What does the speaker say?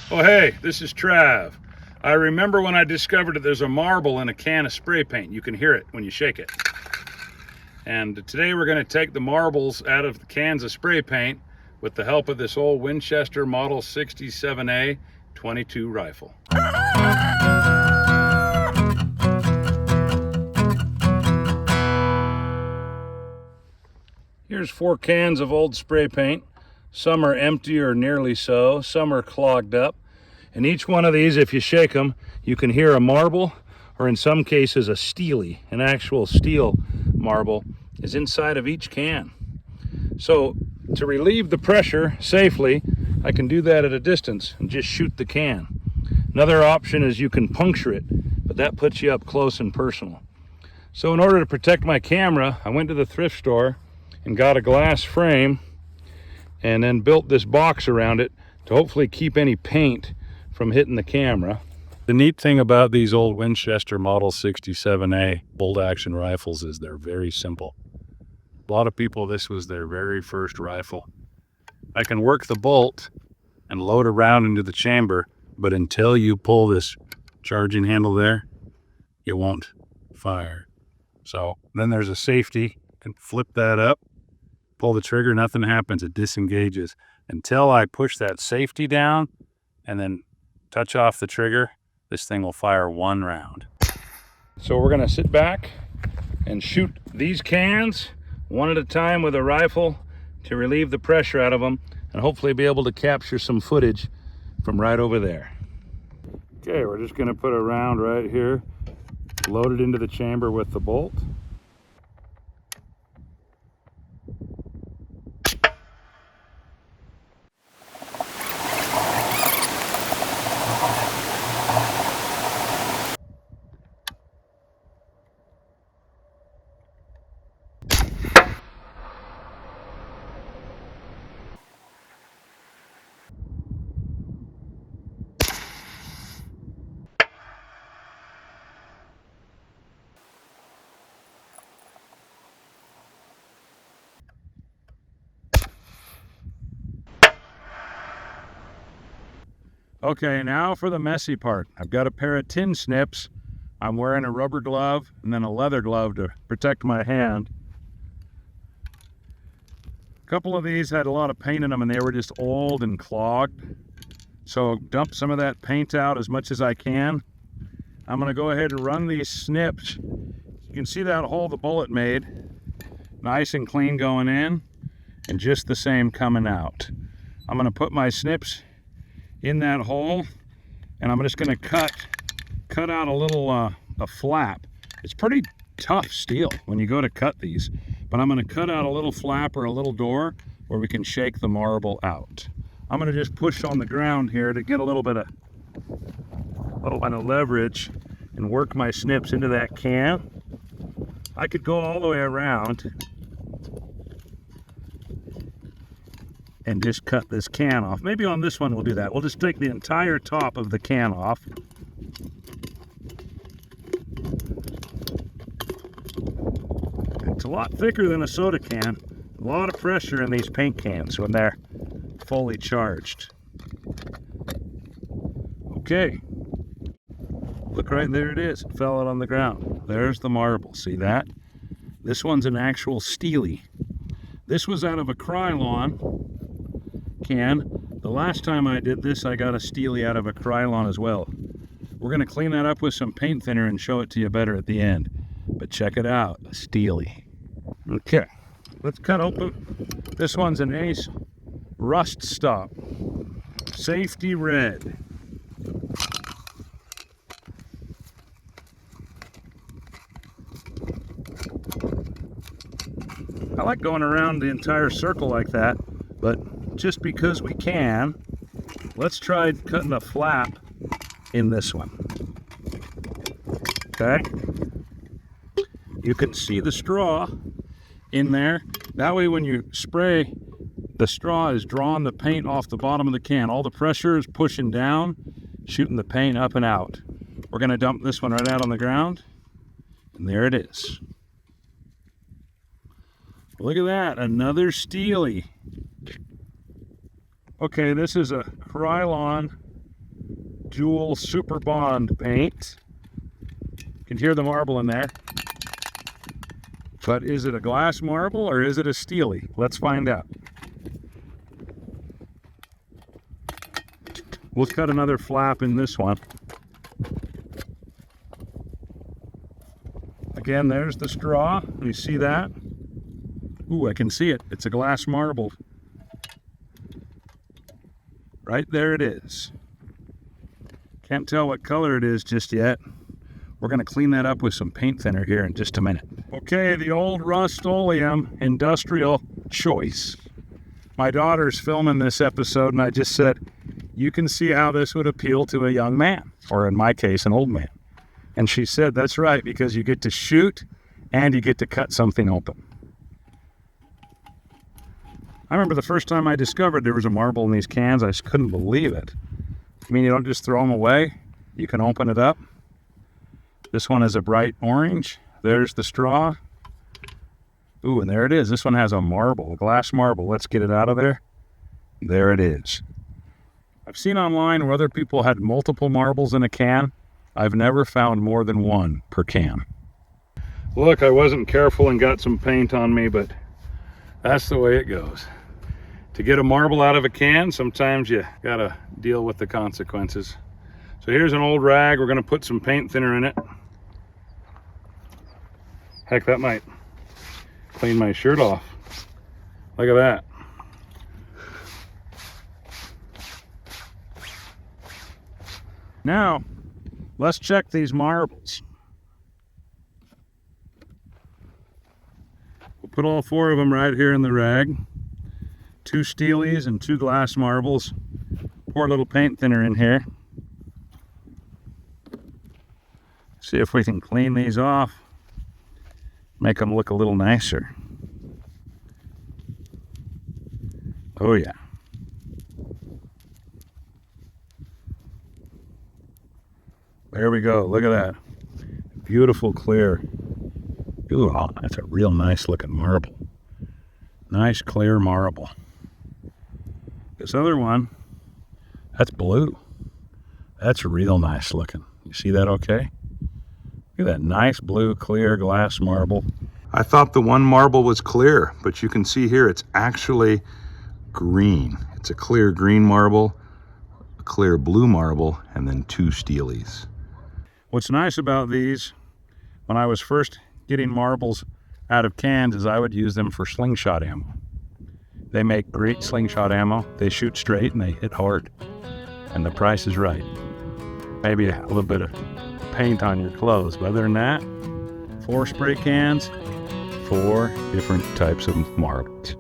Oh hey, this is Trav. I remember when I discovered that there's a marble in a can of spray paint. You can hear it when you shake it. And today we're going to take the marbles out of the cans of spray paint with the help of this old Winchester Model 67A 22 rifle. Here's 4 cans of old spray paint. Some are empty or nearly so, some are clogged up. And each one of these, if you shake them, you can hear a marble, or in some cases a steely, an actual steel marble, is inside of each can. So to relieve the pressure safely, I can do that at a distance and just shoot the can. Another option is you can puncture it, but that puts you up close and personal. So in order to protect my camera, I went to the thrift store and got a glass frame and then built this box around it to hopefully keep any paint from hitting the camera. The neat thing about these old Winchester Model 67A bolt action rifles is they're very simple. A lot of people, this was their very first rifle. I can work the bolt and load around into the chamber, but until you pull this charging handle there, it won't fire. So then there's a safety, you can flip that up, pull the trigger, nothing happens, it disengages. Until I push that safety down and then touch off the trigger, this thing will fire 1 round. So we're gonna sit back and shoot these cans one at a time with a rifle to relieve the pressure out of them and hopefully be able to capture some footage from right over there. Okay, we're just gonna put a round right here, load it into the chamber with the bolt. Okay, now for the messy part. I've got a pair of tin snips. I'm wearing a rubber glove and then a leather glove to protect my hand. A couple of these had a lot of paint in them and they were just old and clogged. So dump some of that paint out as much as I can. I'm gonna go ahead and run these snips. You can see that hole the bullet made. Nice and clean going in and just the same coming out. I'm gonna put my snips in that hole and I'm just going to cut out a little a flap. It's pretty tough steel when you go to cut these, but I'm going to cut out a little flap or a little door where we can shake the marble out. I'm going to just push on the ground here to get a little bit of leverage and work my snips into that can. I could go all the way around and just cut this can off. Maybe on this one we'll do that. We'll just take the entire top of the can off. It's a lot thicker than a soda can. A lot of pressure in these paint cans when they're fully charged. Okay. Look right there, it is. It fell out on the ground. There's the marble. See that? This one's an actual steely. This was out of a Krylon can. The last time I did this, I got a steely out of a Krylon as well. We're going to clean that up with some paint thinner and show it to you better at the end. But check it out, a steely. Okay, let's cut open. This one's an Ace Rust Stop. Safety red. I like going around the entire circle like that, but just because we can, let's try cutting a flap in this one. Okay, you can see the straw in there. That way when you spray, the straw is drawing the paint off the bottom of the can. All the pressure is pushing down, shooting the paint up and out. We're going to dump this one right out on the ground, and there it is. Look at that, another steely. Okay, this is a Krylon dual super bond paint. You can hear the marble in there. But is it a glass marble or is it a steely? Let's find out. We'll cut another flap in this one. Again, there's the straw. You see that? Ooh, I can see it. It's a glass marble. Right there it is. Can't tell what color it is just yet. We're going to clean that up with some paint thinner here in just a minute. Okay, the old Rust-Oleum industrial choice. My daughter's filming this episode and I just said, you can see how this would appeal to a young man, or in my case, an old man. And she said, that's right, because you get to shoot and you get to cut something open. I remember the first time I discovered there was a marble in these cans, I just couldn't believe it. I mean, you don't just throw them away, you can open it up. This one is a bright orange. There's the straw. Ooh, and there it is. This one has a marble, a glass marble. Let's get it out of there. There it is. I've seen online where other people had multiple marbles in a can. I've never found more than one per can. Look, I wasn't careful and got some paint on me, but that's the way it goes. To get a marble out of a can, sometimes you gotta deal with the consequences. So here's an old rag. We're gonna put some paint thinner in it. Heck, that might clean my shirt off. Look at that. Now, let's check these marbles. We'll put all 4 of them right here in the rag. 2 steelies and 2 glass marbles. Pour a little paint thinner in here. See if we can clean these off. Make them look a little nicer. Oh yeah. There we go, look at that. Beautiful clear. Ooh, oh, that's a real nice looking marble. Nice clear marble. This other one, that's blue. That's real nice looking. You see that okay? Look at that nice blue clear glass marble. I thought the one marble was clear, but you can see here it's actually green. It's a clear green marble, a clear blue marble, and then 2 steelies. What's nice about these, when I was first getting marbles out of cans, is I would use them for slingshot ammo. They make great slingshot ammo. They shoot straight and they hit hard. And the price is right. Maybe a little bit of paint on your clothes, but other than that, 4 spray cans, 4 different types of marbles.